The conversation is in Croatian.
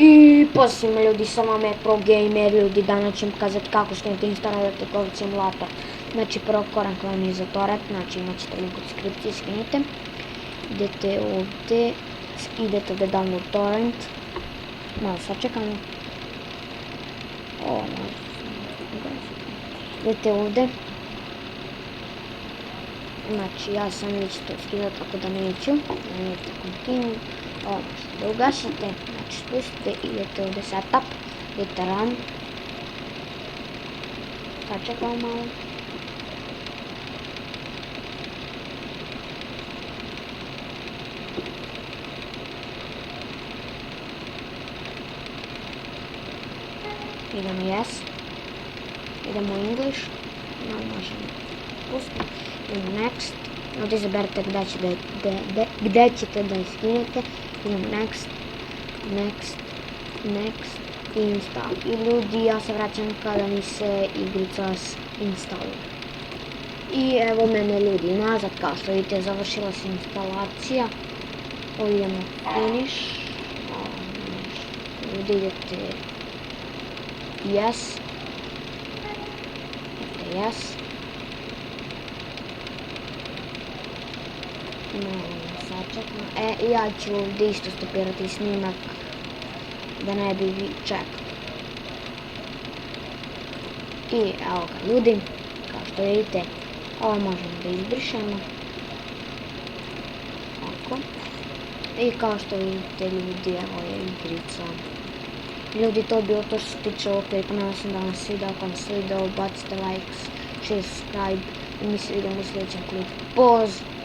I pozdrav svima ljudi, sa vama je Pro Gamer. Ljudi, danas ću vam pokazati kako skinete instalirate Covid simulator. Znači prvo korak vam je za torrent, znači imat ćete link u deskripciji, skinite. Idete ovdje, idete da download torrent. Malo sačekamo. Idete ovdje. Znači ja sam već to skidao tako da neću. Idete continue. Ovo možete da ugasite. Znači spustite, idete ovdje setup. Idete run. Sačekamo malo. Idemo yes. Idemo English. No, možemo pustiti. Idemo next. Ovdje izaberite gdje ćete da skinete. Idemo next. Next. I install. I ljudi, ja se vraćam kada mi se igrica instalira. I evo mene ljudi nazad, kao što vidite završila se instalacija. Ovdje idemo finish. Ovdje idete yes. Yes. Ja ću ovdje isto stopirati snimak da ne bi vi čekali. I evo ga ljudi, kao što vidite, ovo možemo da izbrišemo. Ovako. I kao što vidite ljudi, evo je igrica. Ljudi, to je bilo to što se tiče ovog klipa. Nadam se da vam se video. Ako vam se video, bacite likes, share, subscribe i mi se vidimo u sljedećem klipu. Pozdrav!